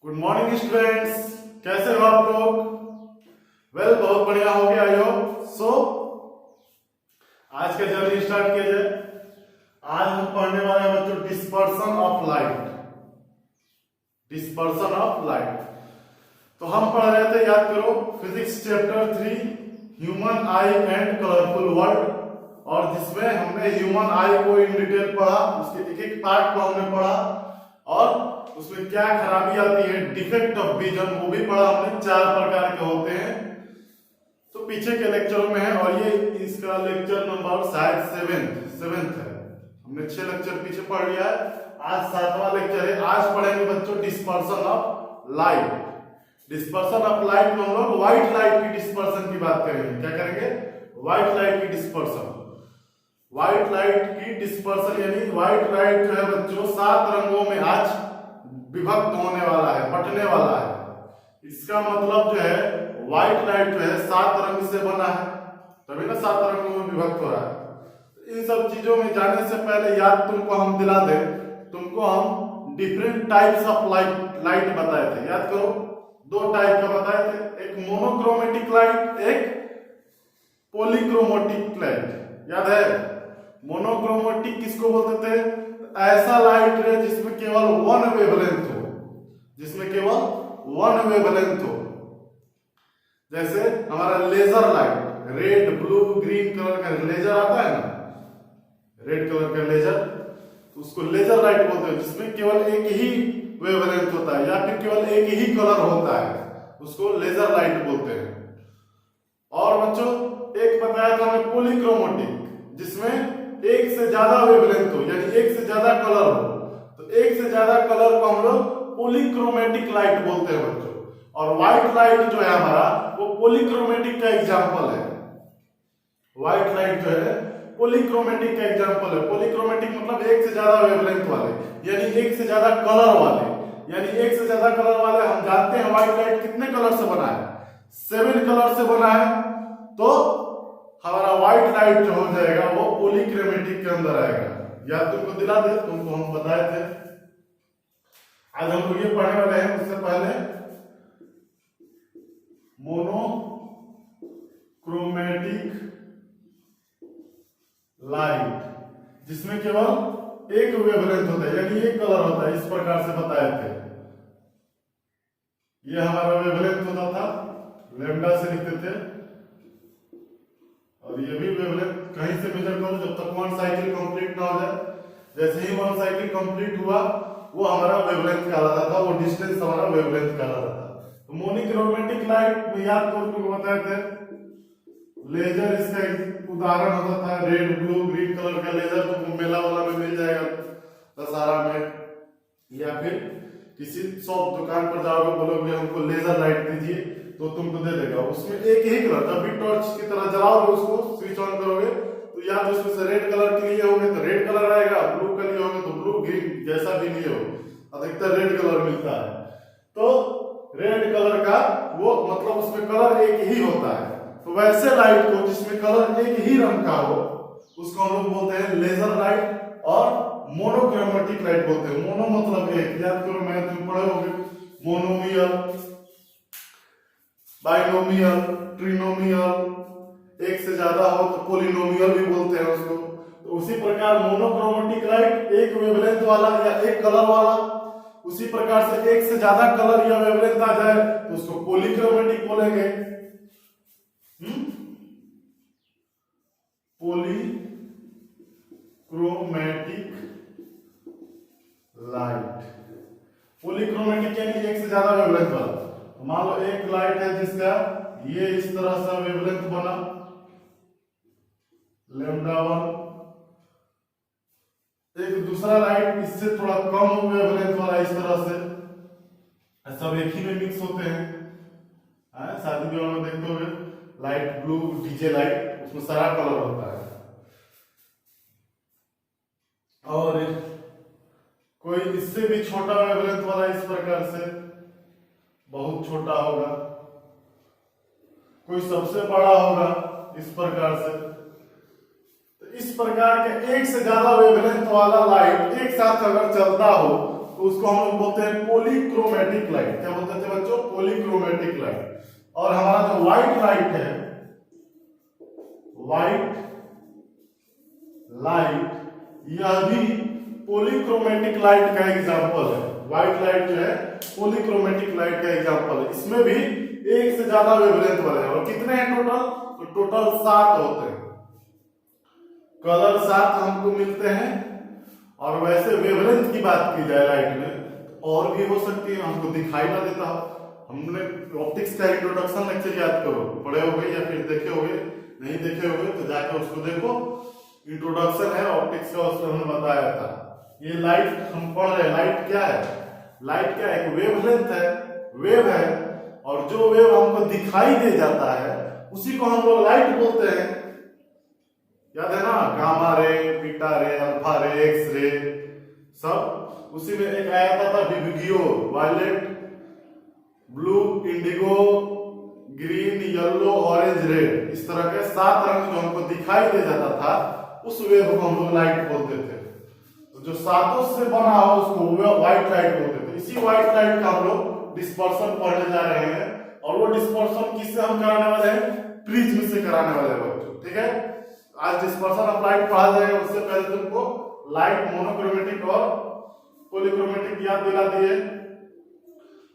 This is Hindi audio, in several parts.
गुड मॉर्निंग स्टूडेंट्स, कैसे हो आप लोग? वेल, बहुत बढ़िया हो गया। I hope so. आज का जर्नी स्टार्ट किया जाए। आज हम पढ़ने वाले हैं बच्चों dispersion of light. Dispersion of light. तो हम पढ़ रहे थे, याद करो, physics chapter 3 human I and colourful world, और जिसमें हमने ह्यूमन आई को इन डिटेल पढ़ा, उसके एक एक पार्ट को हमने पढ़ा और उसमें क्या खराबी आती है, डिफेक्ट ऑफ विजन, वो भी पढ़ा हमने। 4 प्रकार के होते हैं, तो पीछे के लेक्चरों में है, और ये इसका लेक्चर नंबर शायद 7th है। हमने 6 लेक्चर पीछे पढ़ लिया है, आज 7वां लेक्चर है। आज पढ़ेंगे बच्चों dispersion of light. Dispersion of light में हम लोग व्हाइट लाइट की डिस्पर्सन की बात करेंगे। क्या करेंगे? व्हाइट लाइट की डिस्पर्सन। व्हाइट लाइट की डिस्पर्सन यानी व्हाइट लाइट जो है बच्चों 7 रंगों में आज विभक्त होने वाला है, बंटने वाला है। इसका मतलब जो है व्हाइट लाइट जो है 7 रंग से बना है, तभी ना 7 रंगों में विभक्त हो रहा है। इन सब चीजों में जाने से पहले याद तुमको हम दिला दें, तुमको हम डिफरेंट टाइप्स ऑफ लाइट बताए थे। याद करो, 2 टाइप का बताए थे, एक मोनोक्रोमेटिक लाइट, एक पॉलीक्रोमेटिक लाइट। याद है? मोनोक्रोमेटिक किसको बोलते थे? ऐसा लाइट है जिसमें केवल 1 वेवलेंथ हो, जिसमें केवल 1 वेवलेंथ हो। जैसे हमारा laser light, red blue green colour का लेजर आता है ना, रेड कलर का लेजर, उसको लेजर लाइट बोलते हैं, जिसमें केवल एक ही वेवलेंथ होता है या फिर केवल एक ही कलर होता है, उसको लेजर लाइट बोलते हैं। और बच्चों एक बताया था हमें पॉलीक्रोमेटिक, जिसमें एक से ज्यादा वेवलेंथ हो, यानी एक से ज्यादा कलर हो, तो एक से ज्यादा कलर को हम लोग पॉलीक्रोमेटिक लाइट बोलते हैं बच्चों। और व्हाइट लाइट जो है हमारा, वो पॉलीक्रोमेटिक का एग्जांपल है। व्हाइट लाइट जो है पॉलीक्रोमेटिक का एग्जांपल है। पॉलीक्रोमेटिक मतलब एक से ज्यादा वेवलेंथ वाले, यानी एक से ज्यादा कलर वाले। यानी एक से ज्यादा कलर वाले, हम जानते हैं व्हाइट लाइट कितने कलर से बना है? 7 कलर से बना है। तो हमारा व्हाइट लाइट जो हो जाएगा वो पॉलीक्रोमेटिक के अंदर आएगा। याद तुमको दिला दे, तुमको हम बताए थे। आज हम लोग ये पढ़ने वाले हैं। उससे पहले मोनोक्रोमेटिक लाइट, जिसमें केवल एक वेवलेंथ होता है, यानी एक कलर होता है, इस प्रकार से बताए थे। ये हमारा वेवलेंथ होता था, लैम्डा से लिखते थे, और ये भी वेवलेंथ कहीं से मेजर करो जब तक 1 साइकिल कंप्लीट ना हो जाए। जैसे ही 1 साइकिल कंप्लीट हुआ, वो हमारा वेवलेंथ कहलाता था, वो डिस्टेंस हमारा वेवलेंथ कहलाता था। तो मोनोक्रोमेटिक लाइट में याद करो तुमको बताए थे, लेजर इसका एक उदाहरण होता था, रेड ब्लू ग्रीन कलर का लेजर तुमको मेला वाला में मिल जाएगा, दशहरा में, या फिर किसी शॉप दुकान पर जाओगे, बोलोगे हमको लेजर लाइट दीजिए, तो तुमको दे देगा। उसमें एक ही कलर, जब भी टॉर्च की तरह जलाओगे, उसको स्विच ऑन करोगे, तो या तो उसमें से रेड कलर के लिए होगे तो रेड कलर आएगा, ब्लू के लिए होगे तो ब्लू ग्रीन, जैसा भी लिए हो, अधिकतर रेड कलर मिलता है। तो रेड कलर का वो मतलब उसमें कलर एक ही होता है। तो वैसे लाइट को जिसमें कलर एक ही रंग का हो, उसको हम लोग बोलते हैं लेजर लाइट, और मोनोक्रोमेटिक लाइट बोलते हैं। मोनो मतलब एक, याद करो मैथ में पढ़े होंगे, मोनोमियल, बाइनोमियल, ट्रिनोमियल, एक से ज्यादा हो तो पॉलिनोमियल भी बोलते हैं उसको। तो उसी प्रकार मोनोक्रोमेटिक लाइट एक वेवलेंथ वाला या एक कलर वाला, उसी प्रकार से एक से ज्यादा कलर या वेवलेंथ आ जाए तो उसको पॉलीक्रोमेटिक बोलेंगे। पॉलीक्रोमेटिक लाइट, पॉलीक्रोमेटिक यानी एक से ज्यादा वेवलेंथ वाला। मान लो एक लाइट है जिसका ये इस तरह से वेवलेंथ बना λ1, एक दूसरा लाइट इससे थोड़ा कम वेवलेंथ वाला इस तरह से, सब एक ही में मिक्स होते हैं। शादी विवाह में देखते होंगे लाइट ब्लू डीजे लाइट, उसमें सारा कलर होता है। और कोई इससे भी छोटा वेवलेंथ वाला इस प्रकार से, बहुत छोटा होगा, कोई सबसे बड़ा होगा इस प्रकार से। तो इस प्रकार के एक से ज्यादा वेवलेंथ वाला लाइट एक साथ अगर चलता हो तो तो उसको हम लोग बोलते हैं पॉलीक्रोमेटिक लाइट। क्या बोलते थे बच्चों? Polychromatic light. और हमारा जो व्हाइट लाइट है, व्हाइट लाइट, यह भी पॉलीक्रोमेटिक लाइट का एग्जांपल है। व्हाइट लाइट जो है पॉलीक्रोमेटिक लाइट का एग्जांपल है। इसमें भी एक से ज्यादा वेवलेंथ वाले हैं। और कितने हैं टोटल? तो टोटल 7 होते हैं। कलर 7 हमको मिलते हैं। और वैसे वेवलेंथ की बात की जाए लाइट में और भी हो सकती है, हमको दिखाई ना देता हो। हमने ऑप्टिक्स का इंट्रोडक्शन लेक्चर याद करो, पढ़े होगे या फिर देखे होगे। नहीं देखे होगे तो जाकर उसको देखो, इंट्रोडक्शन है ऑप्टिक्स का, उसमें हमने बताया था। ये लाइट हम पढ़ रहे हैं, लाइट क्या है? लाइट क्या है? एक वेवलेंथ है, वेव है। और जो वेव हमको दिखाई दे जाता है उसी को हम लोग लाइट बोलते हैं। याद है ना? गामा रे, बीटा रे, अल्फा रे, एक्स रे, सब उसी में एक आया था विबगियो, violet, blue, indigo, green, yellow, orange, red. इस तरह के 7 रंग जो हमको दिखाई दे जाता था उस वेव को हम लोग लाइट बोलते थे। तो जो सातों से बना हो उसको व्हाइट लाइट बोलते थे। इसी व्हाइट लाइट का हम लोग डिस्पर्शन पढ़ने जा रहे हैं। और वो डिस्पर्शन किससे हम कराने वाले हैं? प्रिज्म से कराने वाले हैं बच्चों। ठीक है, आज डिस्पर्शन ऑफ लाइट पढ़ा जाएगा। उससे पहले तुमको लाइट मोनोक्रोमेटिक और पॉलीक्रोमेटिक याद दिला दिए।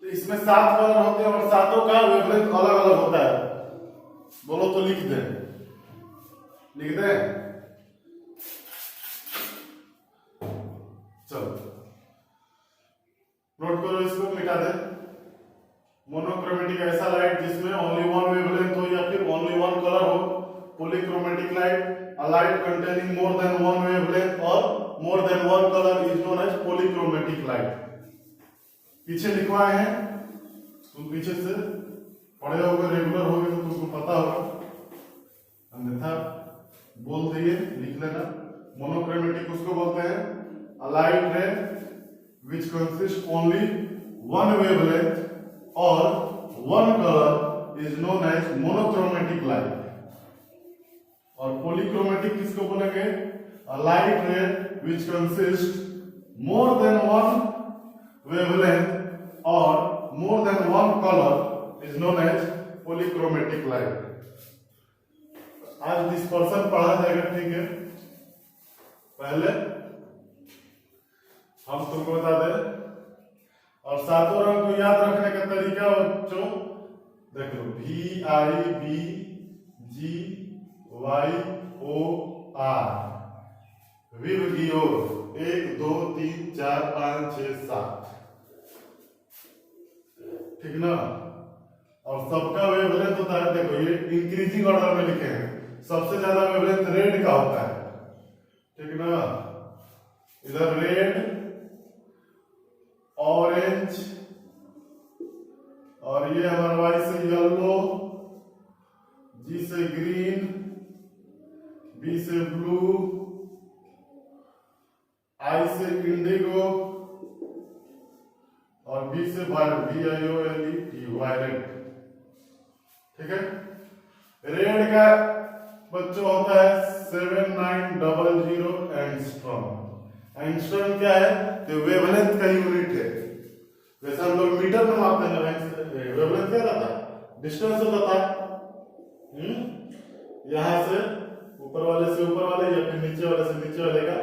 तो इसमें 7 कलर होते हैं और सातों का वेवलेंथ अलग अलग होता है। बोलो तो लिख दें, लिख दें। चलो नोट करो, इसको मिटा दे। मोनोक्रोमेटिक ऐसा लाइट जिसमें ओनली वन वेवलेंथ हो या फिर ओनली वन कलर हो। Polychromatic light, a light containing more than one wavelength और more than one colour is known as polychromatic light. पीछे लिखवाए हैं, तुम पीछे से पढ़े होगे, रेगुलर होगे तो तुमको पता होगा, अन्यथा बोल दिए, लिख लेना। मोनोक्रोमेटिक उसको बोलते हैं a light ray which consists only one wavelength or one color is known as monochromatic light। और polychromatic किसको बोलेंगे? a light ray which consists more than one wavelength or more than one color is known as polychromatic light। आज डिस्पर्शन पढ़ा जाएगा, ठीक है। पहले हम तुमको बता दें। और सातों रंग को याद रखने का तरीका बच्चों देख लो, VIBGY विबगियो 1 2 3 4 5 6 7, ठीक ना। और सबका वेवलेंथ होता है, देखो ये इंक्रीजिंग ऑर्डर में लिखे हैं। सबसे ज्यादा वेवलेंथ रेड का होता है, ठीक ना। इधर रेड, ऑरेंज, और ये हमारा वाई से येलो, जी से ग्रीन, बी से ब्लू, आई से इंडिगो और बी से वायलेट, VIOLET, वायलेट, ठीक है। रेड का बच्चों होता है 7900 एंगस्ट्रॉम। एंगस्ट्रॉम क्या है? तो वेवलेंथ का यूनिट है। वैसे हम लोग मीटर में मापते हैं, वेवलेंथ क्या रहता है? डिस्टेंस होता था। यहां से ऊपर वाले से ऊपर वाले या फिर नीचे वाले से नीचे वाले का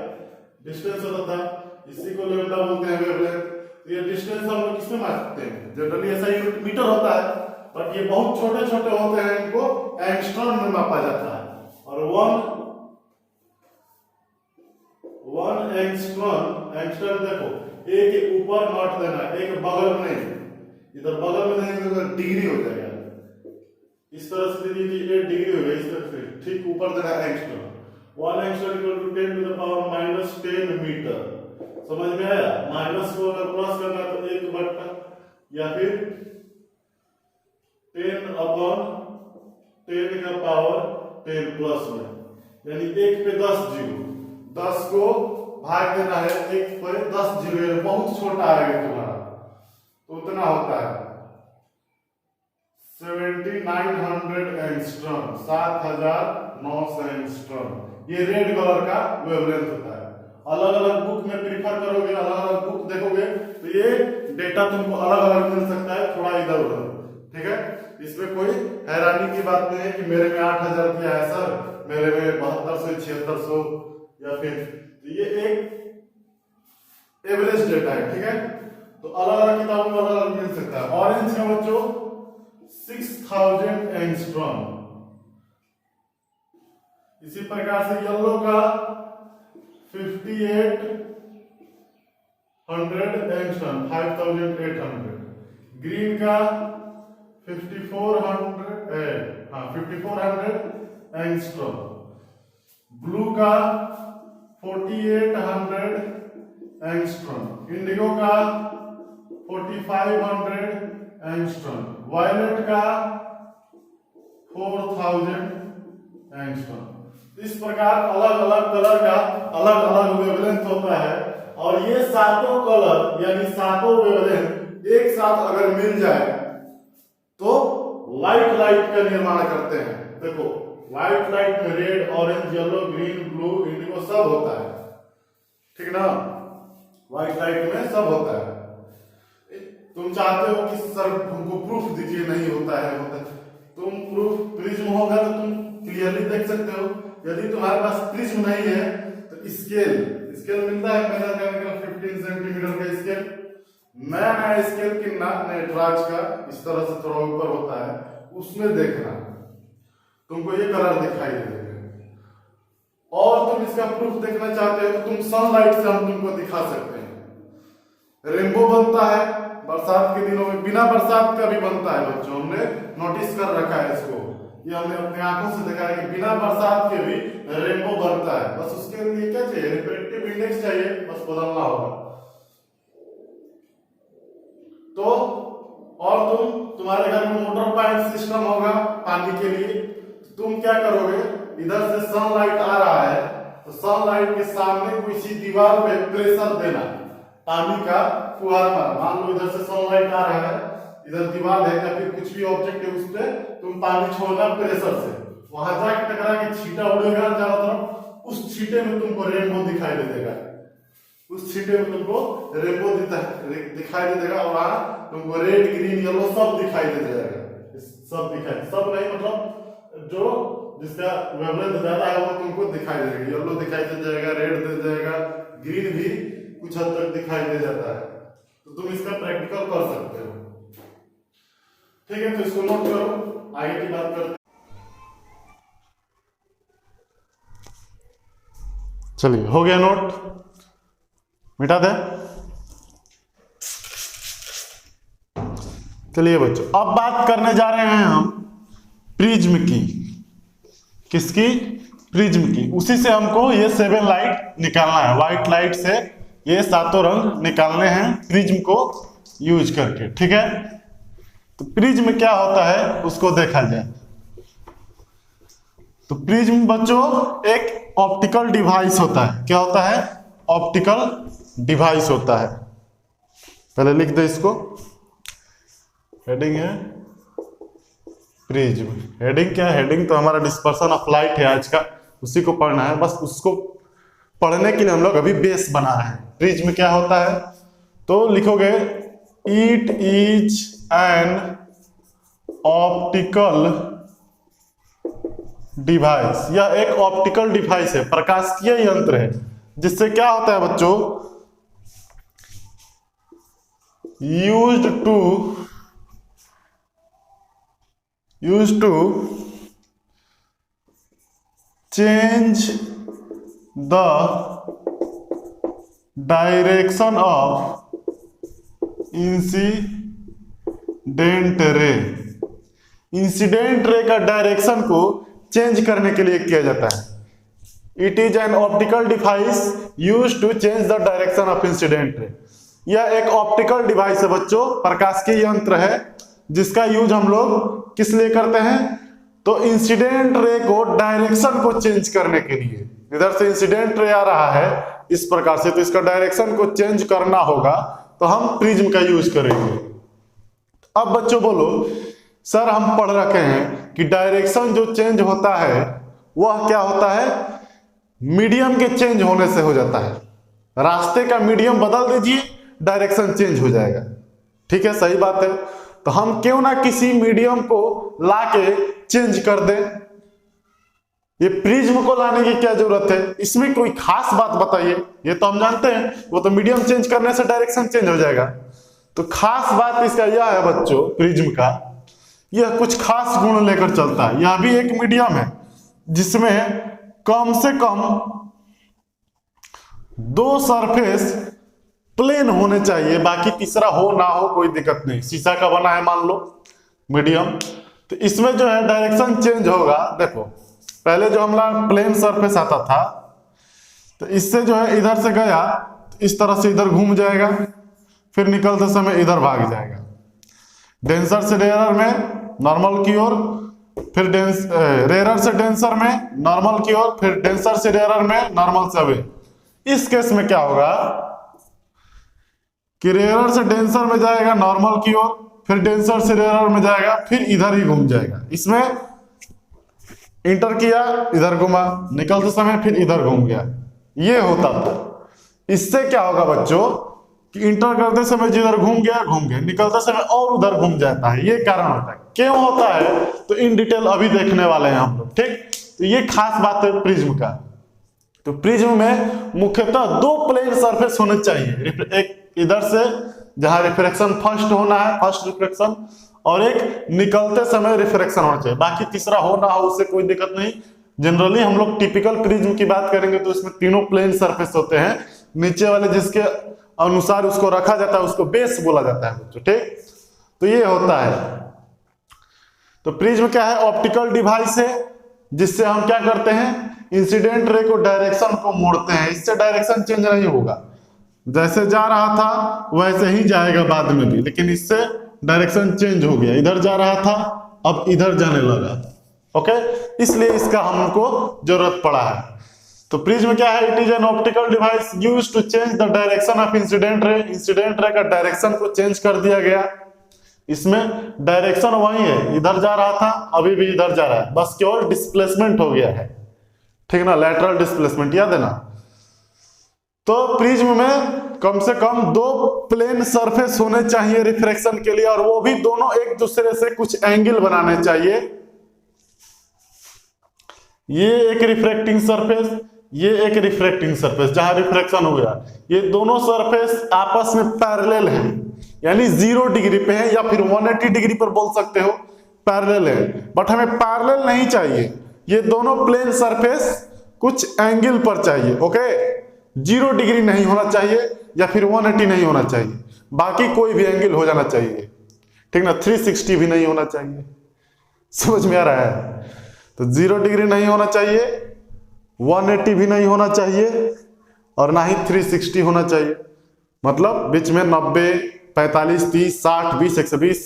डिस्टेंस होता था। इसी को लैम्डा बोलते हैं, वेवलेंथ। तो ये डिस्टेंस हम लोग किसमें मापते हैं? जनरली ऐसा यूनिट मीटर होता है, बट ये बहुत छोटे छोटे होते हैं, इनको एंगस्ट्रॉम में मापा जाता है। और वन एंगस्ट्रॉम देखो, एक ऊपर नॉट देना, एक बगल में नहीं। इधर बगल में देंगे तो डिग्री हो जाएगा। इस तरह से दीजिए 8 डिग्री हो गया, इस तरह से ठीक ऊपर देना angstrom. 1 angstrom equal to 10 to the power -10 metre. समझ में आया? माइनस को अगर प्लस करना तो 1 बटा या फिर 10/10 का पावर 10 प्लस में, यानी 1 पे 10 जीरो। 10 को भाग देना है 1 पे 10 जीरो, बहुत छोटा आएगा तुम्हारा, तो उतना होता है 7900 एंगस्ट्रॉम, 7900 एंगस्ट्रॉम। ये रेड कलर का वेवलेंथ होता है। अलग अलग बुक में प्रीफर करोगे, अलग अलग बुक देखोगे तो ये डेटा तुमको अलग अलग मिल सकता है, थोड़ा इधर उधर, ठीक है। इसमें कोई हैरानी की बात नहीं है कि मेरे में 8,000 दिया है सर, मेरे में 7200 7600 या फिर, तो ये एक एवरेज डेटा है, ठीक है। तो अलग अलग किताबों में अलग अलग मिल सकता है। ऑरेंज का बच्चों 6000 एंगस्ट्रॉम, इसी प्रकार से येलो का 5800 एंगस्ट्रॉम 5800, ग्रीन का 5400 एंगस्ट्रॉम, ब्लू का 4800 एंगस्ट्रॉम, इंडिगो का 4500 एंगस्ट्रॉम, वायलेट का 4000 एंगस्ट्रॉम। इस प्रकार अलग अलग कलर का अलग अलग वेवलेंथ होता है, और ये सातों कलर यानी सातों वेवलेंथ एक साथ अगर मिल जाए तो व्हाइट लाइट का निर्माण करते हैं। देखो व्हाइट लाइट में red, orange, yellow, green, blue, Indigo सब होता है, ठीक ना। व्हाइट लाइट में सब होता है। तुम चाहते हो कि सर हमको प्रूफ दीजिए, नहीं होता है, होता है। तुम प्रूफ प्रिज्म होगा तो तुम क्लियरली देख सकते हो। यदि तुम्हारे पास प्रिज्म नहीं है तो स्केल मिलता है मेजर 15 सेंटीमीटर का स्केल, नया स्केल की नटराज का इस तरह से थोड़ा ऊपर होता है, उसमें देखना तुमको ये कलर दिखाई देगा। और तुम इसका प्रूफ देखना चाहते हो तो तुम सनलाइट से हम तुमको दिखा सकते हैं। रेनबो बनता है बरसात के दिनों में, बिना बरसात का भी बनता है बच्चों, हमने नोटिस कर रखा है इसको, ये हमने अपने आंखों से देखा है कि बिना बरसात के भी रेनबो बनता है। बस उसके लिए क्या चाहिए, रिफ्रैक्टिव इंडेक्स चाहिए, बस बदलना होगा। तो और तुम्हारे घर में मोटर पाइप सिस्टम होगा पानी के लिए, तुम क्या करोगे, इधर से सनलाइट आ रहा है तो सनलाइट के सामने किसी दीवार पे प्रेशर देना, पानी का फुहार मारना। मान लो इधर से सनलाइट आ रहा है, इधर दीवार है या फिर कुछ भी ऑब्जेक्ट है, उस पे तुम पानी छोड़ना प्रेशर से, वहां जाके टकरा के छींटा उड़ेगा चारों तरफ, उस छींटे में तुमको रेनबो दिखाई दे देगा, उस छींटे में तुमको रेनबो दिखाई दे देगा, और वहां तुमको रेड, ग्रीन, येलो सब दिखाई दे जाएगा। सब नहीं मतलब जो जिसका वेवलेंथ ज्यादा है वो तुमको दिखाई दे देगा, येलो दिखाई दे जाएगा, रेड दे जाएगा, ग्रीन भी कुछ हद तक दिखाई दे जाता है। तो तुम इसका प्रैक्टिकल कर सकते हो, ठीक है। तो इसको नोट करो, आगे की बात करते हैं। चलिए हो गया नोट, मिटा दे। चलिए बच्चों अब बात करने जा रहे हैं हम प्रिज्म की। किसकी? प्रिज्म की। उसी से हमको ये 7 लाइट निकालना है, व्हाइट लाइट से ये सातों रंग निकालने हैं प्रिज्म को यूज करके, ठीक है। तो प्रिज्म क्या होता है उसको देखा जाए। तो प्रिज्म बच्चों एक ऑप्टिकल डिवाइस होता है। क्या होता है? ऑप्टिकल डिवाइस होता है। पहले लिख दो इसको, हेडिंग है प्रिज्म। हेडिंग क्या है? हेडिंग तो हमारा डिस्पर्सन ऑफ लाइट है आज का, उसी को पढ़ना है। बस उसको पढ़ने के लिए हम लोग अभी बेस बना रहे हैं। प्रिज्म क्या होता है तो लिखोगे it is an optical device. यह एक ऑप्टिकल डिवाइस है, प्रकाशिकीय यंत्र है, जिससे क्या होता है बच्चों, used to change the direction of incident ray. Incident ray का डायरेक्शन को चेंज करने के लिए किया जाता है। It is an optical device used to change the direction of incident ray. यह एक ऑप्टिकल डिवाइस है बच्चों, प्रकाशिकीय यंत्र है, जिसका यूज हम लोग किस लिए करते हैं तो इंसिडेंट रे को डायरेक्शन को चेंज करने के लिए। इधर से इंसिडेंट रे आ रहा है इस प्रकार से, तो इसका डायरेक्शन को चेंज करना होगा तो हम प्रिज्म का यूज करेंगे। अब बच्चों बोलो सर हम पढ़ रखे हैं कि डायरेक्शन जो चेंज होता है वह क्या होता है, मीडियम के चेंज होने से हो जाता है। रास्ते का मीडियम बदल दीजिए, डायरेक्शन चेंज हो जाएगा। ठीक है, सही बात है। तो हम क्यों ना किसी मीडियम को लाके चेंज कर दें। ये प्रिज्म को लाने की क्या जरूरत है, इसमें कोई खास बात बताइए। ये तो हम जानते हैं, वो तो मीडियम चेंज करने से डायरेक्शन चेंज हो जाएगा। तो खास बात इसका यह है बच्चों, प्रिज्म का यह कुछ खास गुण लेकर चलता है। यह भी एक मीडियम है जिसमें कम से कम दो सरफेस प्लेन होने चाहिए, बाकी तीसरा हो ना हो कोई दिक्कत नहीं। शीशा का बना है मान लो मीडियम, तो इसमें जो है डायरेक्शन चेंज होगा। देखो पहले जो हमारा प्लेन सरफेस आता था, तो इससे जो है इधर से गया तो इस तरह से इधर घूम जाएगा, फिर निकलते समय इधर भाग जाएगा। डेंसर से रेयरर में नॉर्मल की ओर, फिर रेयरर से डेंसर में नॉर्मल की ओर, फिर डेंसर से रेयरर में नॉर्मल से अवे। इस केस में क्या होगा कि रेयरर से डेंसर में जाएगा नॉर्मल की ओर, फिर डेंसर से रेयरर में जाएगा, फिर इधर ही घूम जाएगा। इसमें इंटर किया, इधर घुमा, निकलते समय फिर इधर घूम गया, ये होता था। इससे क्या होगा बच्चों कि इंटर करते समय जिधर घूम गया, निकलते समय और उधर घूम जाता है। ये कारण होता है। क्यों होता है तो इन डिटेल अभी देखने वाले हैं हम लोग। ठीक, तो ये खास बात है प्रिज्म का। तो प्रिज्म में मुख्यतः दो प्लेन सरफेस होने चाहिए, एक इधर से जहां रिफ्रैक्शन फर्स्ट होना है, फर्स्ट रिफ्रैक्शन, और एक निकलते समय रिफ्रैक्शन होना चाहिए। बाकी तीसरा हो ना हो उससे कोई दिक्कत नहीं। जनरली हम लोग टिपिकल प्रिज्म की बात करेंगे तो इसमें तीनों प्लेन सरफेस होते हैं। नीचे वाले जिसके अनुसार उसको रखा जाता है उसको बेस बोला जाता है बच्चों। ठीक, तो ये होता है। तो प्रिज्म क्या है, ऑप्टिकल डिवाइस है जिससे हम क्या करते हैं, इंसिडेंट रे को डायरेक्शन को मोड़ते हैं। इससे डायरेक्शन चेंज नहीं होगा, जैसे जा रहा था वैसे ही जाएगा बाद में भी, लेकिन इससे डायरेक्शन चेंज हो गया। इधर जा रहा था अब इधर जाने लगा। ओके, इसलिए इसका हमको जरूरत पड़ा है। तो प्रिज्म क्या है, it is an optical device used to change the direction of incident ray. Incident ray का डायरेक्शन को चेंज कर दिया गया। इसमें डायरेक्शन वही है, इधर जा रहा था अभी भी इधर जा रहा है, बस केवल डिस्प्लेसमेंट हो गया है। ठीक ना, लैटरल डिस्प्लेसमेंट, याद है ना। तो प्रिज्म में कम से कम दो प्लेन सरफेस होने चाहिए रिफ्रैक्शन के लिए, और वो भी दोनों एक दूसरे से कुछ एंगल बनाने चाहिए। ये एक रिफ्रैक्टिंग सरफेस, ये एक रिफ्रैक्टिंग सरफेस जहां रिफ्रैक्शन हो गया। ये दोनों सरफेस आपस में पैरेलल हैं, यानी 0 डिग्री पे है, या फिर 180 डिग्री पर बोल सकते हो, पैरेलल है। बट हमें पैरेलल नहीं चाहिए, ये दोनों प्लेन सरफेस कुछ एंगल पर चाहिए। ओके, 0 डिग्री नहीं होना चाहिए या फिर 180 नहीं होना चाहिए, बाकी कोई भी एंगल हो जाना चाहिए। ठीक ना, 360 भी नहीं होना चाहिए। समझ में आ रहा है। तो 0 डिग्री नहीं होना चाहिए, 180 भी नहीं होना चाहिए, और ना ही 360 होना चाहिए। मतलब बीच में 90, 45, 30, 60, 20, 120,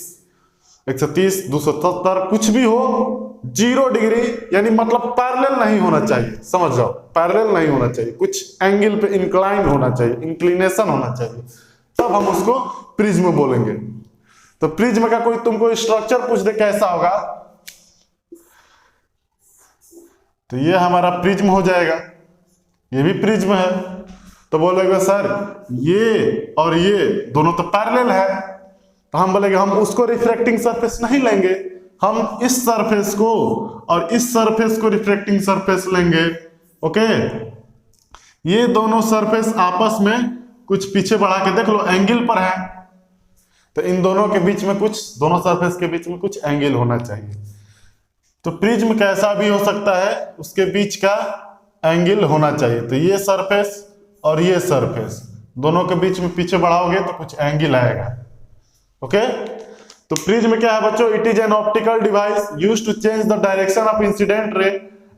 130, 270 कुछ भी हो, 0 डिग्री यानी मतलब पैरेलल नहीं होना चाहिए। समझ जाओ, पैरेलल नहीं होना चाहिए, कुछ एंगल पे इंक्लाइन होना चाहिए, इंक्लिनेशन होना चाहिए, तब हम उसको प्रिज्म बोलेंगे। तो प्रिज्म का कोई तुमको स्ट्रक्चर पूछ दे कैसा होगा, तो ये हमारा प्रिज्म हो जाएगा। ये भी प्रिज्म है, तो बोलेगा सर ये और ये दोनों तो पैरेलल है, तो हम बोलेंगे हम उसको रिफ्रैक्टिंग सरफेस नहीं लेंगे, हम इस सरफेस को और इस सरफेस को रिफ्रैक्टिंग सरफेस लेंगे। ओके, ये दोनों सरफेस आपस में कुछ पीछे बढ़ा के देख लो एंगल पर है, तो इन दोनों के बीच में कुछ, दोनों सरफेस के बीच में कुछ एंगल होना चाहिए। तो प्रिज्म कैसा भी हो सकता है, उसके बीच का एंगल होना चाहिए। तो ये सरफेस और ये सरफेस दोनों के बीच में पीछे बढ़ाओगे तो कुछ एंगल आएगा। ओके, तो प्रिज्म क्या है बच्चों, it is an optical device used to change the direction of incident ray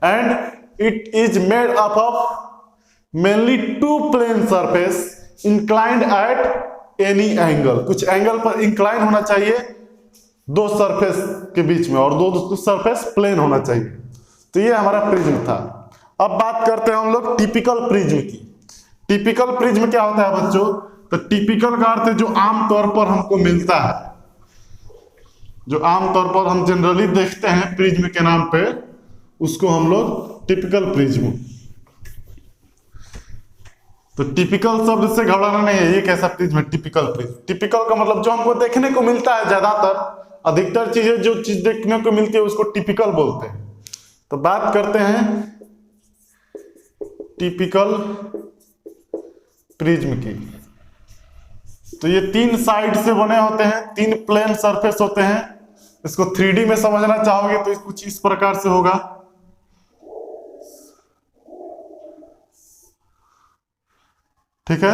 and it is made up of mainly 2 plane surface inclined at any angle. कुछ एंगल पर इंक्लाइन होना चाहिए 2 सरफेस के बीच में, और 2 सरफेस प्लेन होना चाहिए। तो ये हमारा प्रिज्म था। अब बात करते हैं हम लोग टिपिकल प्रिज्म की। टिपिकल प्रिज्म क्या होता है बच्चों, तो टिपिकल का अर्थ है जो आमतौर पर हमको मिलता है, जो आमतौर पर हम जनरली देखते हैं प्रिज्म के नाम पे, उसको हम लोग टिपिकल प्रिज्म। तो तो टिपिकल शब्द से घबराना नहीं है, ये कैसा प्रिज्म है, टिपिकल प्रिज्म। टिपिकल का मतलब जो हमको देखने को मिलता है, ज्यादातर अधिकतर चीजें जो चीज देखने को मिलती है उसको टिपिकल बोलते हैं। तो बात करते हैं टिपिकल प्रिज्म की। तो ये 3 साइड से बने होते हैं, 3 प्लेन सरफेस होते हैं। इसको 3D में समझना चाहोगे तो कुछ इस प्रकार से होगा। ठीक है,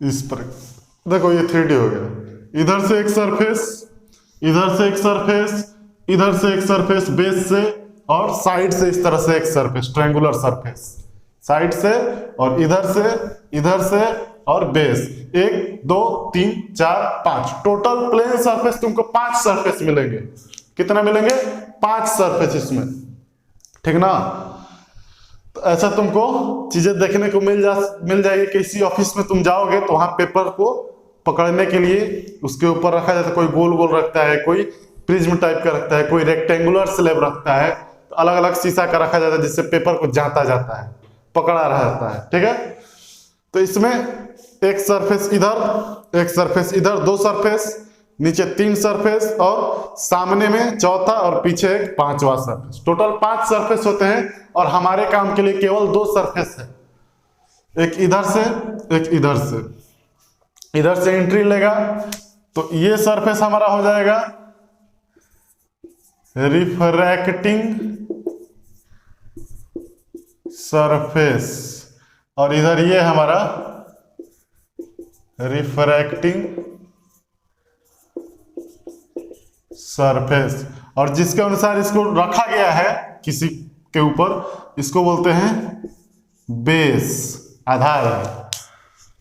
इस पर देखो ये 3D हो गया। इधर से एक सरफेस, इधर से एक सरफेस, इधर से एक सरफेस बेस से, और साइड से इस तरह से एक सरफेस, ट्रायंगुलर सरफेस साइड से, और इधर से और बेस। 1 2 3 4 5 टोटल प्लेन सरफेस तुमको 5 सरफेस मिलेंगे। कितना मिलेंगे? 5 सरफेस इसमें, ठीक ना। तो ऐसा तुमको चीजें देखने को मिल जाएगी। किसी ऑफिस में तुम जाओगे तो वहां पेपर को पकड़ने के लिए उसके ऊपर रखा जाता है, कोई गोल गोल रखता है, कोई प्रिज्म टाइप का रखता है, कोई रेक्टेंगुलर स्लैब रखता है। तो अलग अलग शीशा का रखा जाता है जिससे पेपर को जाता जाता है, पकड़ा रहता है। ठीक है, तो इसमें एक सरफेस इधर, एक सरफेस इधर, 2 सरफेस, नीचे 3 सरफेस, और सामने में चौथा और पीछे एक 5वां सरफेस। टोटल 5 सरफेस होते हैं और हमारे काम के लिए केवल 2 सरफेस है। एक इधर से, एक इधर से। इधर से एंट्री लेगा तो ये सरफेस हमारा हो जाएगा रिफ्रैक्टिंग सरफेस, और इधर ये हमारा रिफ्रैक्टिंग सरफेस। और जिसके अनुसार इसको रखा गया है किसी के ऊपर, इसको बोलते हैं बेस, आधार है।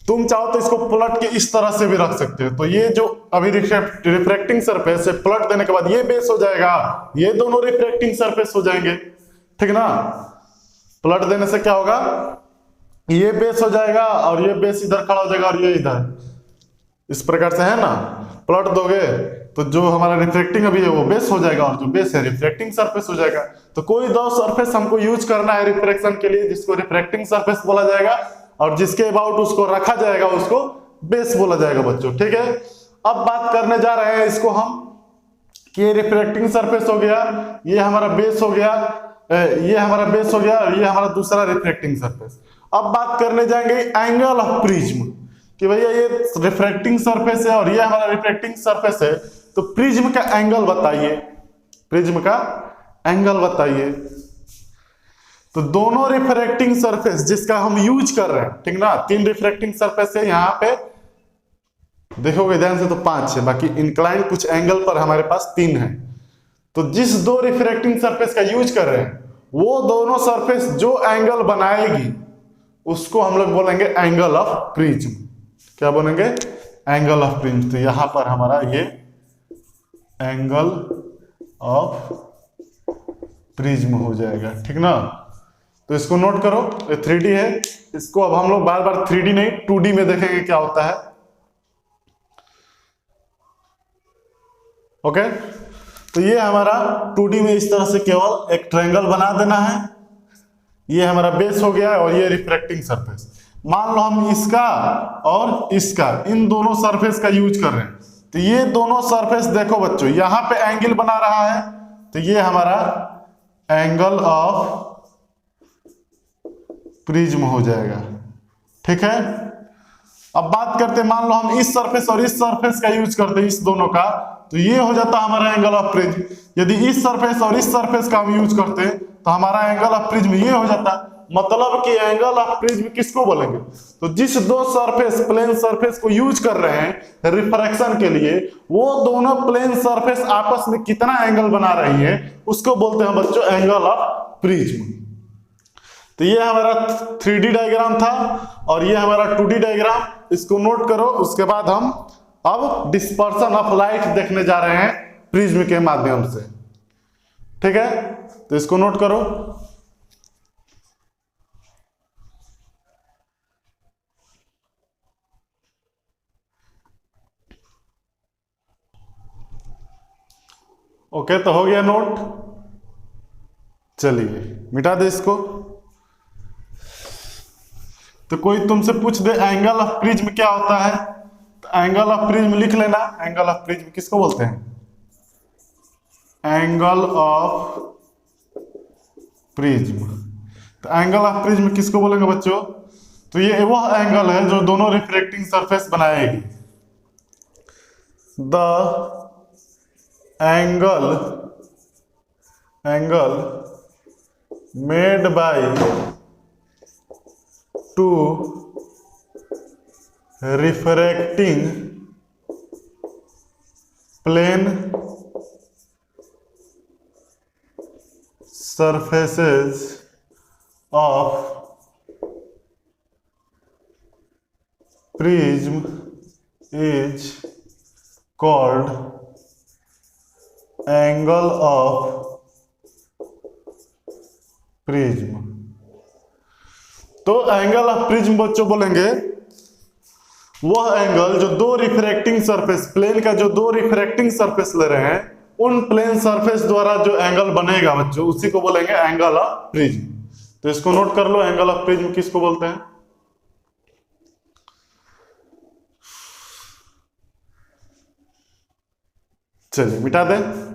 तुम चाहो तो इसको पलट के इस तरह से भी रख सकते हो। तो ये जो अभी रिफ्रैक्टिंग सरफेस है, पलट देने के बाद ये बेस हो जाएगा, ये दोनों रिफ्रैक्टिंग सरफेस हो जाएंगे। ठीक ना, पलट देने से क्या होगा, ये बेस हो जाएगा और ये बेस इधर खड़ा हो जाएगा और ये इधर, इस प्रकार से है ना। पलट दोगे तो जो हमारा रिफ्लेक्टिंग अभी है वो बेस हो जाएगा और जो बेस है रिफ्लेक्टिंग सरफेस हो जाएगा। तो कोई 2 सरफेस हमको यूज करना है रिफ्रैक्शन के लिए, जिसको रिफ्रैक्टिंग सरफेस बोला जाएगा, और जिसके अबाउट उसको रखा जाएगा उसको बेस बोला जाएगा बच्चों। ठीक है, अब बात करने जा रहे हैं इसको हम कि ये रिफ्रैक्टिंग सरफेस हो गया, ये हमारा बेस हो गया, ये हमारा बेस हो गया, और ये हमारा दूसरा रिफ्रैक्टिंग सरफेस। अब बात करने जाएंगे एंगल ऑफ प्रिज्म कि भैया ये रिफ्रैक्टिंग सरफेस है और ये हमारा रिफ्रैक्टिंग सरफेस है, तो प्रिज्म का एंगल बताइए, प्रिज्म का एंगल बताइए। तो दोनों रिफ्रैक्टिंग सरफेस जिसका हम यूज कर रहे हैं, ठीक ना, 3 रिफ्रैक्टिंग सरफेस है यहाँ पे, देखोगे ध्यान से तो 5 है, बाकी इंक्लाइन कुछ एंगल पर हमारे पास 3 है। तो जिस 2 रिफ्रैक्टिंग सरफेस का यूज कर रहे हैं, वो दोनों सरफेस जो एंगल बनाएगी उसको हम लोग बोलेंगे एंगल ऑफ प्रिज्म। क्या बोलेंगे? Angle of prism. तो यहां पर हमारा ये एंगल ऑफ प्रिज्म हो जाएगा, ठीक ना। तो इसको नोट करो, ये 3D है, इसको अब हम लोग बार बार 3D नहीं 2D में देखेंगे क्या होता है। ओके, तो ये हमारा 2D में इस तरह से केवल एक ट्रायंगल बना देना है। ये हमारा बेस हो गया और ये रिफ्रैक्टिंग सरफेस। मान लो हम इसका और इसका, इन दोनों सरफेस का यूज कर रहे हैं, तो ये दोनों सरफेस देखो बच्चों यहां पे एंगल बना रहा है, तो ये हमारा एंगल ऑफ प्रिज्म हो जाएगा। ठीक है, अब बात करते हैं, मान लो हम इस सरफेस और इस सरफेस का यूज करते हैं, इस दोनों का, तो ये हो जाता हमारा एंगल ऑफ प्रिज्म। यदि इस सरफेस और इस सरफेस का हम यूज करते हैं तो हमारा एंगल ऑफ प्रिज्म ये हो जाता। मतलब कि एंगल ऑफ प्रिज्म किसको बोलेंगे? तो जिस 2 सरफेस, प्लेन सरफेस को यूज कर रहे हैं रिफ्रैक्शन के लिए, वो दोनों प्लेन सरफेस आपस में कितना एंगल बना रही है उसको बोलते हैं बच्चों एंगल ऑफ प्रिज्म। तो ये हमारा 3D डायग्राम था और ये हमारा 2D डायग्राम, इसको नोट करो। उसके बाद हम अब डिस्पर्सन ऑफ लाइट देखने जा रहे हैं प्रिज्म के माध्यम से। ठीक है, तो इसको नोट करो। ओके, तो हो गया नोट। चलिए मिटा दे इसको। तो कोई तुमसे पूछ दे एंगल ऑफ प्रिज्म क्या होता है, तो एंगल ऑफ प्रिज्म लिख लेना। एंगल ऑफ प्रिज्म किसको बोलते हैं? Angle of prism. तो एंगल ऑफ प्रिज्म किसको बोलेंगे बच्चों? तो ये वह एंगल है जो दोनों रिफ्रैक्टिंग सरफेस बनाएगी। The angle made by two refracting plane surfaces of prism is called angle of prism। तो एंगल ऑफ प्रिज्म बच्चों बोलेंगे वह एंगल जो दो रिफ्रैक्टिंग सरफेस, प्लेन का जो दो रिफ्रैक्टिंग सरफेस ले रहे हैं, उन प्लेन सरफेस द्वारा जो एंगल बनेगा बच्चों, उसी को बोलेंगे एंगल ऑफ प्रिज्म। तो इसको नोट कर लो, एंगल ऑफ प्रिज्म किसको बोलते हैं? चलिए मिटा दें।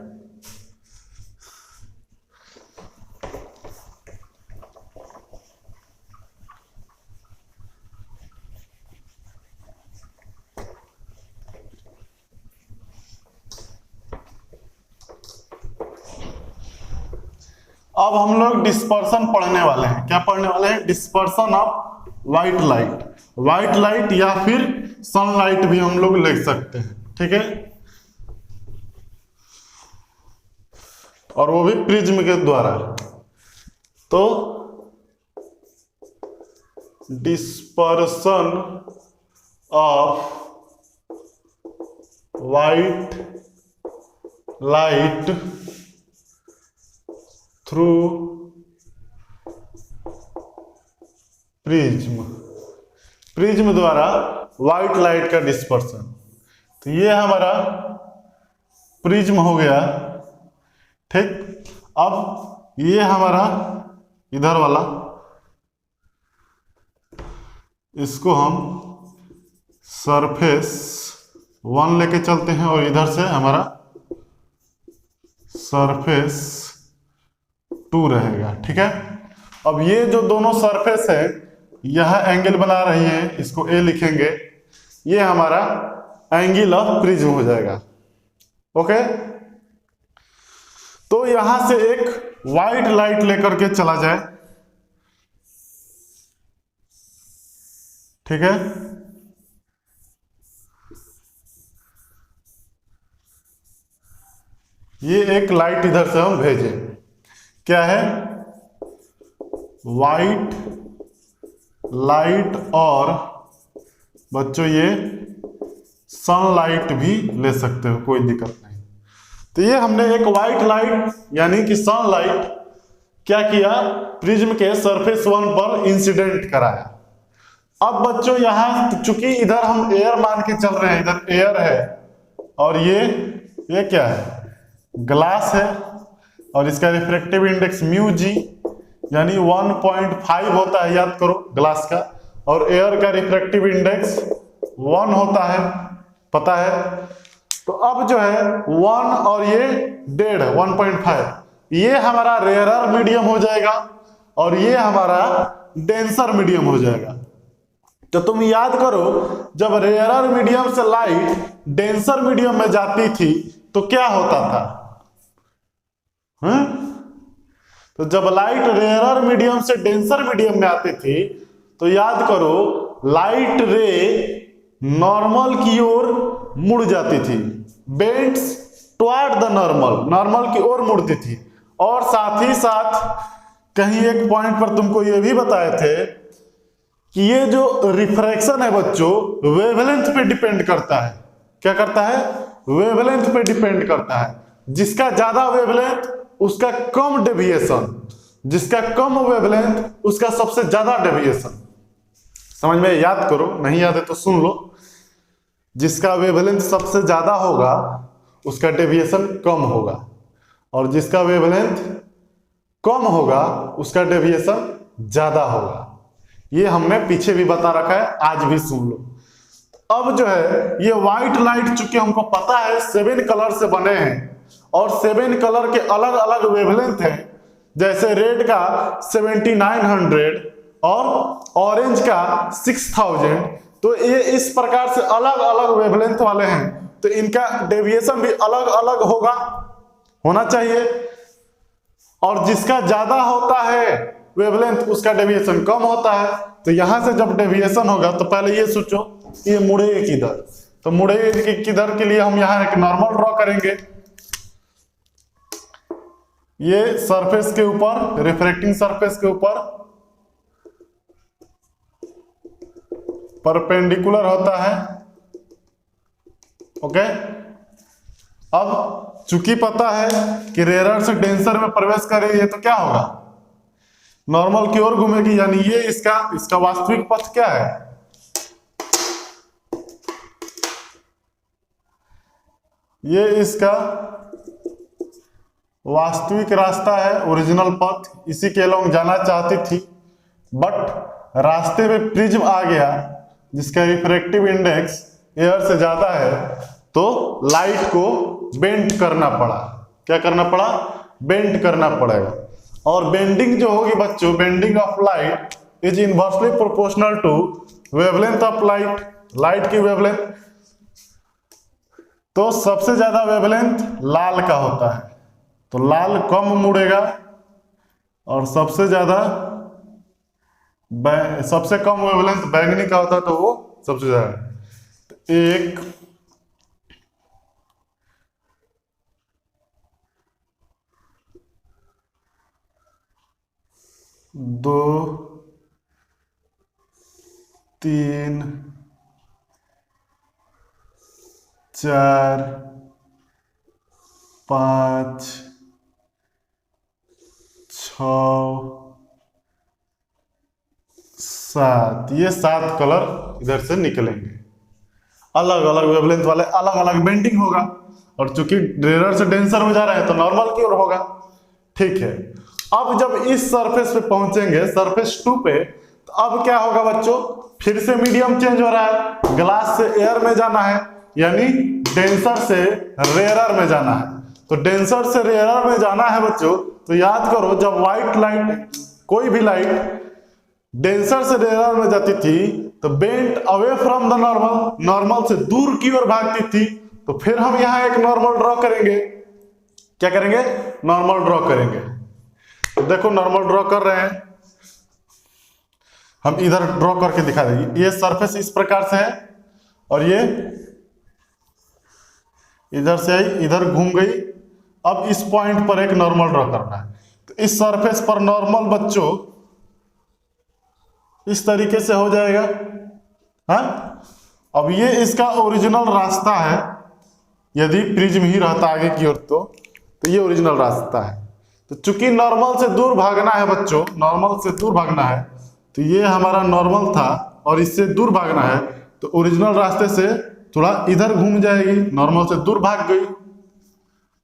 अब हम लोग डिस्पर्सन पढ़ने वाले हैं। क्या पढ़ने वाले हैं? Dispersion of white light. White light या फिर सनलाइट भी हम लोग लिख सकते हैं, ठीक है, और वो भी प्रिज्म के द्वारा। तो dispersion of white light through prism, prism द्वारा व्हाइट लाइट का डिस्पर्सन। तो ये हमारा प्रिज्म हो गया, ठीक। अब ये हमारा इधर वाला, इसको हम सरफेस 1 लेके चलते हैं और इधर से हमारा सरफेस 2 रहेगा, ठीक है। अब ये जो दोनों सरफेस है यह एंगल बना रही है, इसको ए लिखेंगे, ये हमारा एंगल ऑफ प्रिज्म हो जाएगा, ओके। तो यहां से एक व्हाइट लाइट लेकर के चला जाए, ठीक है। ये एक लाइट इधर से हम भेजें, क्या है? व्हाइट लाइट, और बच्चों ये सनलाइट भी ले सकते हो, कोई दिक्कत नहीं। तो ये हमने एक व्हाइट लाइट यानी कि सनलाइट क्या किया? प्रिज्म के सरफेस 1 पर इंसिडेंट कराया। अब बच्चों यहां चूंकि इधर हम एयर मान के चल रहे हैं, इधर एयर है और ये क्या है? ग्लास है, और इसका रिफ्रैक्टिव इंडेक्स म्यू जी यानी 1.5 होता है, याद करो ग्लास का, और एयर का रिफ्रैक्टिव इंडेक्स 1 होता है, पता है। तो अब जो है 1 और ये 1.5 1.5, ये हमारा रेयरर मीडियम हो जाएगा और ये हमारा डेंसर मीडियम हो जाएगा। तो तुम याद करो, जब रेयरर मीडियम से लाइट डेंसर मीडियम में जाती थी तो क्या होता था? तो जब लाइट रेयरर मीडियम से डेंसर मीडियम में आती थी तो याद करो लाइट रे नॉर्मल की ओर मुड़ जाती थी, bends toward the normal, normal की ओर मुड़ती थी। और साथ ही साथ कहीं एक पॉइंट पर तुमको ये भी बताए थे कि ये जो रिफ्रैक्शन है बच्चों वेवलेंथ पे डिपेंड करता है। क्या करता है? वेवलेंथ पे डिपेंड करता है। जिसका ज्यादा वेवलेंथ उसका कम डेविएशन, जिसका कम वेवलेंथ उसका सबसे ज्यादा डेविएशन। समझ में? याद करो, नहीं याद है तो सुन लो। जिसका वेवलेंथ सबसे ज्यादा होगा उसका डेविएशन कम होगा, और जिसका वेवलेंथ कम होगा उसका डेविएशन ज्यादा होगा। ये हमने पीछे भी बता रखा है, आज भी सुन लो। अब जो है ये व्हाइट लाइट चूंकि हमको पता है 7 कलर से बने हैं और 7 कलर के अलग अलग वेवलेंथ हैं, जैसे रेड का 7900 और ऑरेंज का 6000, तो ये इस प्रकार से अलग अलग वेवलेंथ वाले हैं, तो इनका डेविएशन भी अलग अलग होना चाहिए। और जिसका ज्यादा होता है वेवलेंथ उसका डेविएशन कम होता है। तो यहां से जब डेविएशन होगा तो पहले ये सोचो ये मुड़ेगा किधर, तो मुड़ेगा किधर के लिए हम यहां एक नॉर्मल ड्रॉ करेंगे। ये सरफेस के ऊपर, रिफ्रैक्टिंग सरफेस के ऊपर परपेंडिकुलर होता है। ओके, अब चूंकि पता है कि रेयर से डेंसर में प्रवेश करेगी तो क्या होगा, नॉर्मल की ओर घूमेगी, यानी ये इसका वास्तविक पथ क्या है, ये इसका वास्तविक रास्ता है, ओरिजिनल पथ, इसी के अलोंग जाना चाहती थी, बट रास्ते में प्रिज्म आ गया जिसका रिफ्रैक्टिव इंडेक्स एयर से ज्यादा है, तो लाइट को बेंड करना पड़ा। क्या करना पड़ा, बेंड करना पड़ेगा। और बेंडिंग जो होगी बच्चों, bending of light is inversely proportional to wavelength of light की वेवलेंथ। तो सबसे ज्यादा वेवलेंथ लाल का होता है, तो लाल कम मुड़ेगा, और सबसे कम वेवलेंथ बैंगनी का होता है, तो वो सबसे ज्यादा। 1 2 3 4 5 6 7, ये 7 कलर इधर से निकलेंगे, अलग अलग वेवलेंथ वाले, अलग अलग बेंडिंग होगा। और चूंकि रेयर से डेंसर में जा रहे हैं तो नॉर्मल की ओर होगा। ठीक है, अब जब इस सरफेस पे पहुंचेंगे, सरफेस 2 पे, तो अब क्या होगा बच्चों, फिर से मीडियम चेंज हो रहा है, ग्लास से एयर में जाना है, यानी डेंसर से रेयरर में जाना है। तो डेंसर से रेयरर में जाना है बच्चों, तो याद करो जब व्हाइट लाइट, कोई भी लाइट डेंसर से रेयरर में जाती थी तो bent away from the normal, normal से दूर की ओर भागती थी। तो फिर हम यहां एक नॉर्मल ड्रॉ करेंगे। क्या करेंगे, नॉर्मल ड्रॉ करेंगे। तो देखो नॉर्मल ड्रॉ कर रहे हैं, हम इधर ड्रॉ करके दिखा देंगे। ये सरफेस इस प्रकार से है और ये इधर से आई, इधर घूम गई। अब इस पॉइंट पर एक नॉर्मल ड्रॉ करना है। तो इस सरफेस पर नॉर्मल बच्चों इस तरीके से हो जाएगा। हाँ, अब ये इसका ओरिजिनल रास्ता है, यदि प्रिज्म ही रहता आगे की ओर तो ये ओरिजिनल रास्ता है। तो चूंकि नॉर्मल से दूर भागना है बच्चों, नॉर्मल से दूर भागना है, तो ये हमारा नॉर्मल था और इससे दूर भागना है, तो ओरिजिनल रास्ते से थोड़ा इधर घूम जाएगी, नॉर्मल से दूर भाग गई।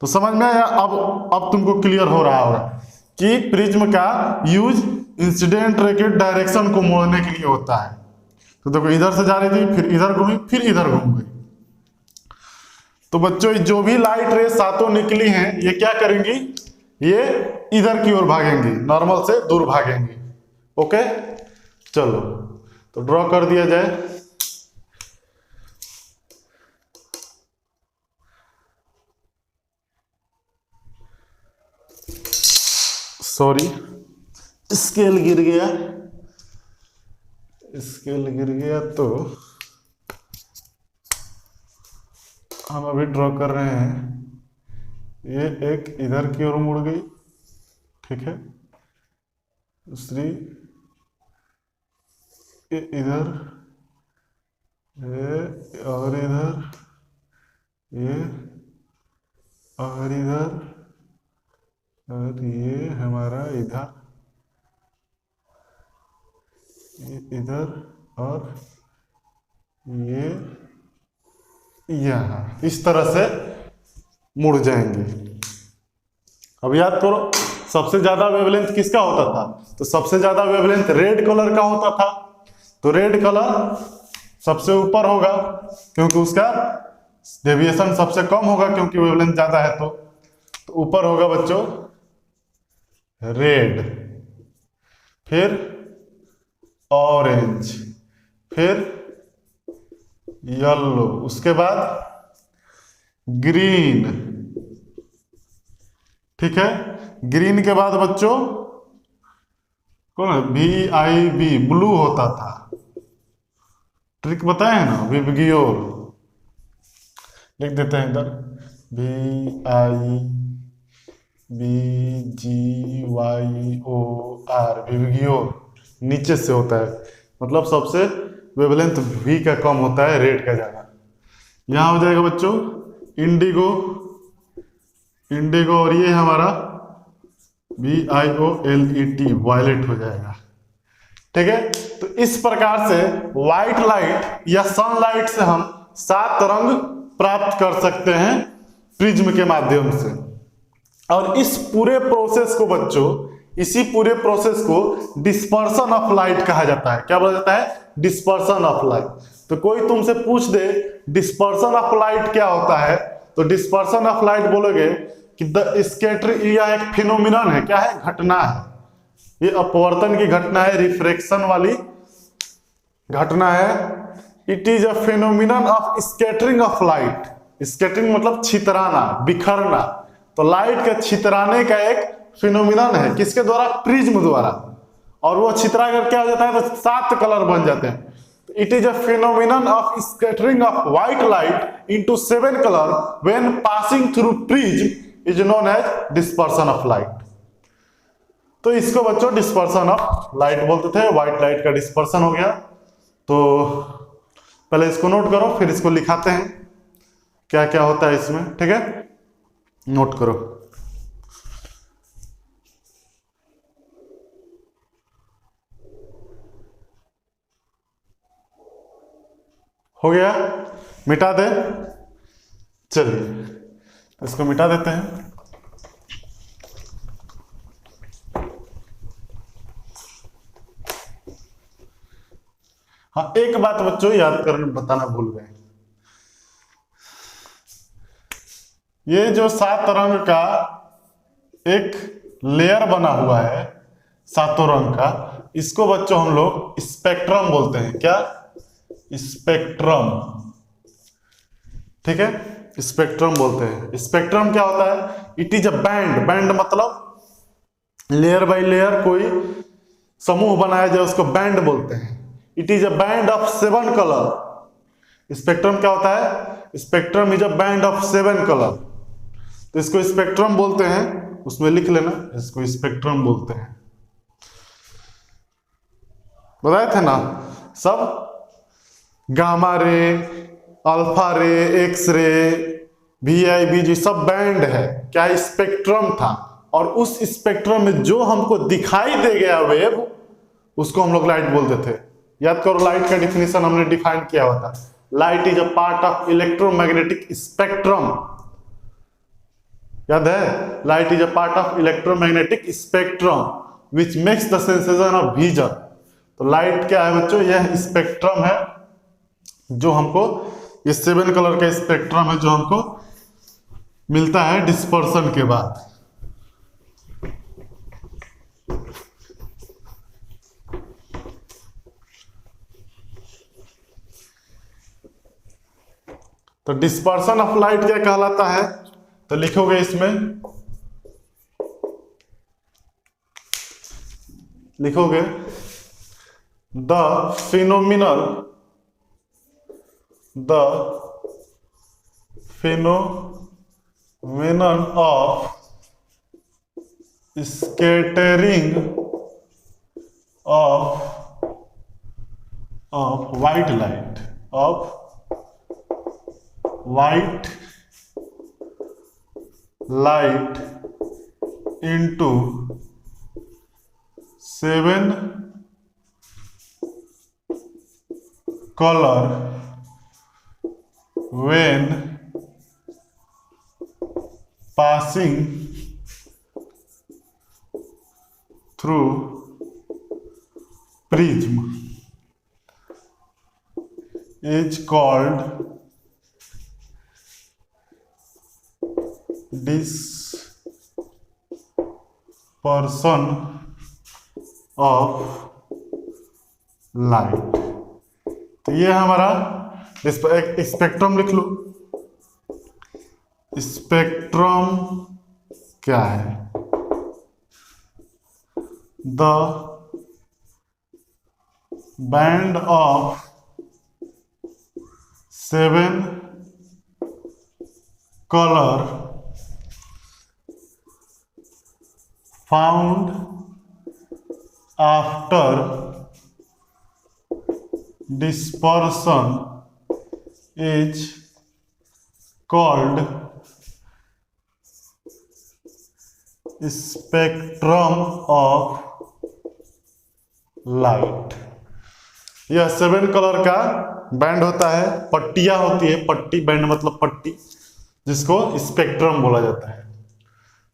तो समझ में आया? अब तुमको क्लियर हो रहा होगा कि प्रिज्म का यूज इंसिडेंट रे के डायरेक्शन को मोड़ने के लिए होता है। तो देखो इधर से जा रही थी, फिर इधर घूमी, फिर इधर घूम गई। तो बच्चों जो भी लाइट रे सातों निकली हैं, ये क्या करेंगी, ये इधर की ओर भागेंगी, नॉर्मल से दूर भागेंगी। ओके, चलो तो ड्रॉ कर दिया जाए। सॉरी, स्केल गिर गया, स्केल गिर गया। तो हम अभी ड्रॉ कर रहे हैं, ये एक इधर की ओर मुड़ गई, ठीक है, दूसरी इधर, ये और इधर, ये और इधर, और ये हमारा इधर, ये इधर, और ये यहाँ, इस तरह से मुड़ जाएंगे। अब याद करो सबसे ज्यादा वेवलेंथ किसका होता था, तो सबसे ज्यादा वेवलेंथ रेड कलर का होता था। तो रेड कलर सबसे ऊपर होगा क्योंकि उसका डेविएशन सबसे कम होगा, क्योंकि वेवलेंथ ज्यादा है। तो ऊपर होगा बच्चों रेड, फिर ऑरेंज, फिर येलो, उसके बाद ग्रीन। ठीक है, ग्रीन के बाद बच्चों कौन है, VIB ब्लू होता था। ट्रिक बताए हैं ना, विबग्योर लिख देते हैं इधर, VIBGYOR विबग्योर नीचे से होता है, मतलब सबसे वेवलेंथ V का कम होता है, रेड का ज्यादा। यहां हो जाएगा बच्चों इंडिगो, इंडिगो, और ये हमारा VIOLET वायलेट हो जाएगा। ठीक है, तो इस प्रकार से व्हाइट लाइट या सनलाइट से हम 7 रंग प्राप्त कर सकते हैं प्रिज्म के माध्यम से। और इस पूरे प्रोसेस को बच्चों, इसी पूरे प्रोसेस को डिस्पर्सन ऑफ लाइट कहा जाता है। क्या बोला जाता है, डिस्पर्सन ऑफ लाइट। तो कोई तुमसे पूछ दे डिस्पर्सन ऑफ लाइट क्या होता है, तो डिस्पर्सन ऑफ लाइट बोलोगे कि द स्कैटरिंग, यह एक फिनोमिनन है। क्या है, घटना है, ये अपवर्तन की घटना है, रिफ्रैक्शन वाली घटना है। It is a phenomenon of scattering of light. Scattering मतलब छितराना, बिखरना। तो लाइट के छितराने का एक फिनोमिनन है, किसके द्वारा, प्रिज्म द्वारा। और वो छितरा कर क्या हो जाता है, तो 7 कलर बन जाते हैं। It is a phenomenon of scattering of white light into 7 colour when passing through prism is known as dispersion of light. तो इसको बच्चों डिस्पर्सन ऑफ लाइट बोलते थे। व्हाइट लाइट का डिस्पर्सन हो गया। तो पहले इसको नोट करो, फिर इसको लिखाते हैं क्या क्या होता है इसमें। ठीक है, नोट करो। हो गया, मिटा दे, चलिए इसको मिटा देते हैं। हाँ, एक बात बच्चों याद करने बताना भूल गए, ये जो 7 रंग का एक लेयर बना हुआ है 7 रंग का, इसको बच्चों हम लोग स्पेक्ट्रम बोलते हैं। क्या, स्पेक्ट्रम। ठीक है, स्पेक्ट्रम बोलते हैं। स्पेक्ट्रम क्या होता है, it is a band. Band मतलब लेयर बाय लेयर कोई समूह बनाया जाए, उसको बैंड बोलते हैं। It is a band of 7 colour. Spectrum क्या होता है, spectrum is a band of 7 colour. तो इसको स्पेक्ट्रम बोलते हैं, उसमें लिख लेना, इसको स्पेक्ट्रम बोलते हैं। बताए थे ना सब, गामा रे, अल्फा रे, एक्स रे, VIBG सब बैंड है। क्या, स्पेक्ट्रम था। और उस स्पेक्ट्रम में जो हमको दिखाई दे गया वेव, उसको हम लोग लाइट बोलते थे। याद करो, लाइट का डिफिनेशन हमने डिफाइन किया हुआ था, light is a part of electromagnetic spectrum. याद है, light is a part of electromagnetic spectrum which makes the sensation of vision. तो लाइट क्या है बच्चों, यह स्पेक्ट्रम है जो हमको, ये 7 कलर का स्पेक्ट्रम है जो हमको मिलता है डिस्पर्सन के बाद। तो डिस्पर्सन ऑफ लाइट क्या कहलाता है, तो लिखोगे इसमें, लिखोगे the phenomenon of scattering of white light, into 7 color when passing through prism is called dispersion of light. तो ये हमारा एक स्पेक्ट्रम लिख लो। स्पेक्ट्रम क्या है? The band of 7 color found after dispersion is called spectrum of light। यह 7 कलर का बैंड होता है, पट्टियां होती है, पट्टी बैंड मतलब पट्टी, जिसको स्पेक्ट्रम बोला जाता है।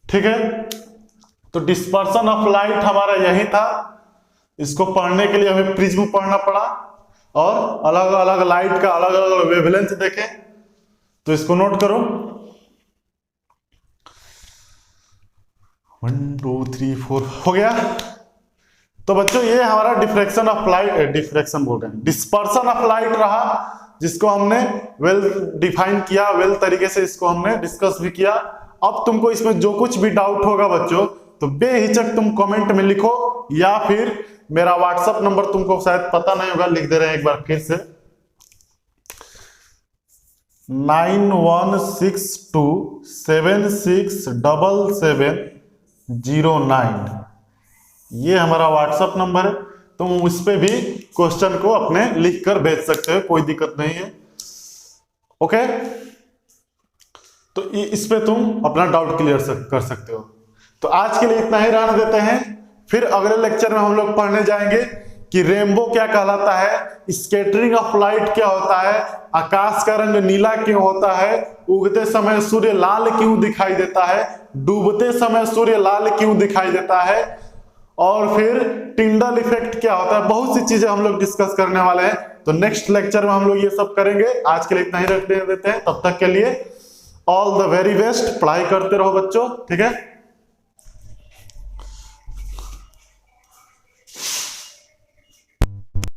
ठीक है, तो डिस्पर्सन ऑफ लाइट हमारा यही था। इसको पढ़ने के लिए हमें प्रिज्म पढ़ना पड़ा और अलग अलग लाइट का अलग अलग वेवलेंथ देखें। तो इसको नोट करो, 1 2 3 4 हो गया। तो बच्चों ये हमारा डिफ्रैक्शन ऑफ लाइट, डिफ्रैक्शन बोल रहे हैं, डिस्पर्सन ऑफ लाइट रहा, जिसको हमने वेल डिफाइन किया, वेल तरीके से इसको हमने डिस्कस भी किया। अब तुमको इसमें जो कुछ भी डाउट होगा बच्चों, तो बेहिचक तुम कमेंट में लिखो, या फिर मेरा व्हाट्सएप नंबर तुमको शायद पता नहीं होगा, लिख दे रहे हैं एक बार फिर से, 9162767709। ये हमारा व्हाट्सएप नंबर है। तुम उस पे भी क्वेश्चन को अपने लिख कर भेज सकते हो, कोई दिक्कत नहीं है। ओके, तो इस पे तुम अपना डाउट क्लियर कर सकते हो। तो आज के लिए इतना ही रहने देते हैं। फिर अगले लेक्चर में हम लोग पढ़ने जाएंगे कि रेनबो क्या कहलाता है, स्कैटरिंग ऑफ लाइट क्या होता है, आकाश का रंग नीला क्यों होता है, उगते समय सूर्य लाल क्यों दिखाई देता है, डूबते समय सूर्य लाल क्यों दिखाई देता है, और फिर टिंडल इफेक्ट क्या होता है। बहुत सी चीजें हम लोग डिस्कस करने वाले हैं। तो नेक्स्ट लेक्चर में हम लोग ये सब करेंगे। आज के लिए इतना ही रख देते हैं। तब तक के लिए ऑल द वेरी बेस्ट। पढ़ाई करते रहो बच्चों, ठीक है।